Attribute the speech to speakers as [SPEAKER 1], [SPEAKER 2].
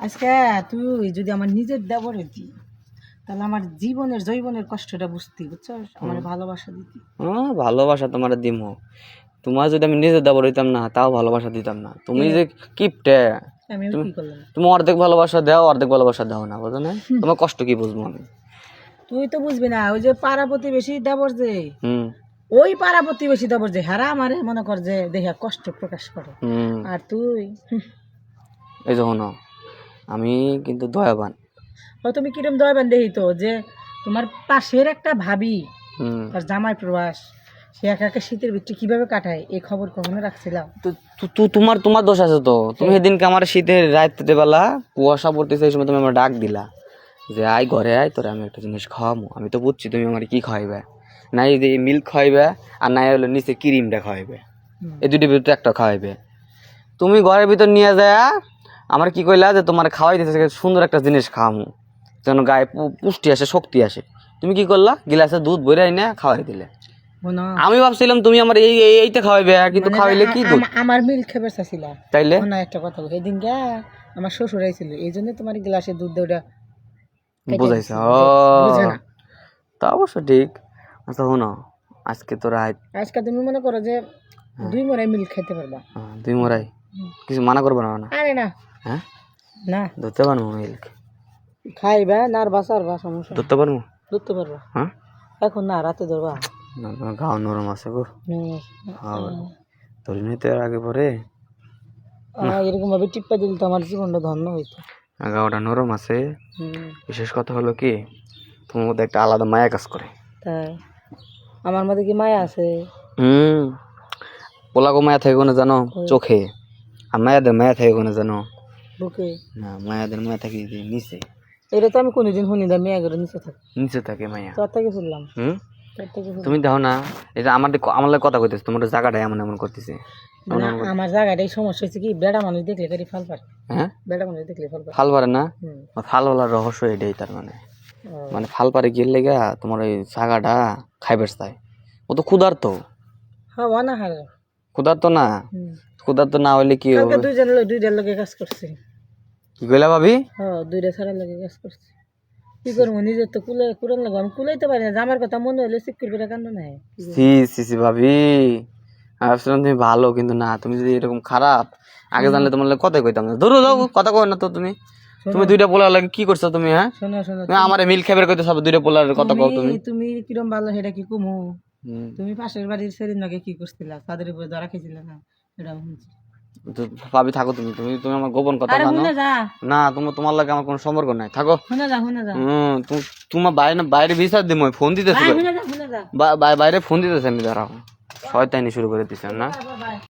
[SPEAKER 1] আজকে তুই যদি আমার নিজের দেবর হইতি তাহলে আমার জীবনের জৈবনের কষ্টটা বুঝতি, বুঝছস? আমার ভালোবাসা দিতি।
[SPEAKER 2] ভালোবাসা তোমার দিমো, তোমার যদি আমি নিজে দেবর হইতাম না তাও ভালোবাসা দিতাম না। তুমি যে কিপটে,
[SPEAKER 1] আমি কি করলাম?
[SPEAKER 2] তুমি অর্ধেক ভালোবাসা দাও অর্ধেক ভালোবাসা দাও না, বুঝো না? তোমার কষ্ট কি বুঝবো আমি?
[SPEAKER 1] তুই তো বুঝবি না, ওই যে পাড়া প্রতিবেশী দেবর যে,
[SPEAKER 2] হুম
[SPEAKER 1] ওই পাড়া প্রতিবেশী দেবর যে হারা আমারে মনে কর যে দেখে কষ্ট প্রকাশ করে। আর তুই
[SPEAKER 2] এই যে শোনো, আমি কিন্তু দয়াবান।
[SPEAKER 1] তুমি কিরম দয়াবান দেখি তো, যে তোমার পাশের একটা ভাবি, তার জামাই প্রবাস, সে একা একা শীতের ভিতরে কিভাবে কাটায় এই খবর কখনো রাখছিলাম?
[SPEAKER 2] তোমার তোমার দোষ আছে তো। তুমি সেদিনকে আমার শীতের রাত্রে বেলা কুয়াশা পড়তেছে, এই সময় তুমি আমার ডাক দিলা যে আয় ঘরে আয়, তোরা আমি একটা জিনিস খাওয়াবো। আমি তো বুঝছি তুমি আমার কি খাওয়াইবে, নাই যে মিল্ক খাওয়াইবে আর নাই হলো নিচে ক্রিমটা খাওয়াইবে, এই দুটির ভিতরে একটা খাওয়াইবে। তুমি ঘরের ভিতর নিয়ে যায় আমার কি কইলা যে তোমার খাওয়াইতেছে সুন্দর একটা জিনিস খাওয়ামু যেন গায়ে পুষ্টি আসে, শক্তি আসে। তুমি কি করলা, গিলাসে দুধ ভরে আইনা খাওয়াই দিলে। আমি ভাবছিলাম তুমি আমার এইটা খাওয়াইবে, কিন্তু খাওয়াইলে কি দুধ?
[SPEAKER 1] আমার মিল্ক খেতে চাইছিল
[SPEAKER 2] তাইলে
[SPEAKER 1] না একটা কথা, সেদিন গা আমার শ্বশুর আইছিল, এই জন্য তোমার গ্লাসে দুধ দেওয়া
[SPEAKER 2] বুঝাইছে। তা অবশ্য ঠিক। আচ্ছা শোনো, আজকে তো রাত,
[SPEAKER 1] আজকে তুমি মনে করো যে 2 মরাই মিল্ক খেতে পারবা।
[SPEAKER 2] 2 মরাই কিছু মানা করবো না?
[SPEAKER 1] আরে না,
[SPEAKER 2] হ্যাঁ
[SPEAKER 1] না
[SPEAKER 2] ধরতে পারবো মিল্ক,
[SPEAKER 1] খাইবা নারবা সারবা, সমস্যা
[SPEAKER 2] ধরতে পারবো?
[SPEAKER 1] ধরতে পারবা।
[SPEAKER 2] হ্যাঁ
[SPEAKER 1] এখন না, রাতে ধরবা।
[SPEAKER 2] না গাও নরম আছে গো। হ্যাঁ ধরে নিতে এর আগে পরে
[SPEAKER 1] এরকম ভাবে টিপ্পা দিলে তো আমার জীবনটা ধন্য হইতো।
[SPEAKER 2] গাওটা নরম আছে। বিশেষ কথা হলো কি, তোমার মধ্যে একটা আলাদা মায়া কাজ করে।
[SPEAKER 1] তাই আমার মধ্যে কি মায়া আছে?
[SPEAKER 2] পোলাগো মায়া থাকে কোনো জানো? চোখে। আর মায়াদের মায়া থাকে কোনো জানো?
[SPEAKER 1] বুকে।
[SPEAKER 2] না, মায়াদের মায়া থাকে নিচে।
[SPEAKER 1] এটা তো আমি কোনোদিন শুনি না, মেয়ে করে নিচে থাকে।
[SPEAKER 2] নিচে থাকে মায়া।
[SPEAKER 1] তোর থেকে শুনলাম।
[SPEAKER 2] তুমি দেখো না, এটা আমার কথা কইতেছে, তোমার জায়গাটা এমন এমন করতেছে।
[SPEAKER 1] আমার জায়গাটাই সমস্যা হচ্ছে কি, বেড়া মানুষ দেখলে করি ফাল পারে। হ্যাঁ, বেড়া মানুষ দেখলে ফাল পারে।
[SPEAKER 2] ফাল পারে না? ফাল হলার রহস্য এটাই, তার মানে ফাল পারে গিয়ে লেগা তোমার ওই জায়গাটা খাইবার চাই। ও তো ক্ষুধার্ত।
[SPEAKER 1] হ্যাঁ, না হার
[SPEAKER 2] ক্ষুধার্ত না, ক্ষুধার্ত না হইলে কি হবে?
[SPEAKER 1] দুইটার লগে কাজ করছে।
[SPEAKER 2] কি কইলা ভাবি?
[SPEAKER 1] হ্যাঁ, 2টা ছাড়ার লগে কাজ করছে। কি করবো, নিজের তো কুড়ান লাগবো, আমি কুলাইতে পারি না। আমার কথা মনে হলে সিকিউর করে কান্দ নাই।
[SPEAKER 2] সি ভাবি, আমি ভাবছিলাম তুমি ভালো, কিন্তু না, তুমি যদি এরকম খারাপ আগে জানলে তোমার কথাই কইতাম না। ধরো যাও, কথা কই না তো তুমি। তুমি 2টা পোলার লাগে কি করছো তুমি? হ্যাঁ
[SPEAKER 1] শোনো শোনো,
[SPEAKER 2] তুমি আমার মিল খাইবার কইতে সব 2টা পোলার কথা কও তুমি।
[SPEAKER 1] তুমি কিরম ভালো সেটা কি কমু? তুমি পাশের বাড়ির সেদিন আগে কি করছিলা, তাদের উপরে ধরা খেয়েছিলে না, এটা শুনছি।
[SPEAKER 2] ভাবি থাকো তুমি, তুমি তুমি আমার গোপন কথা জানো না। তোমার লাগে আমার কোনো সম্পর্ক নাই, থাকো। তোমার বাইরে বিচার দিই, ফোন দিতেছি, বাইরে ফোন দিতেছে, আমি দাঁড়াও। শয়তানি শুরু করে দিচ্ছেন না।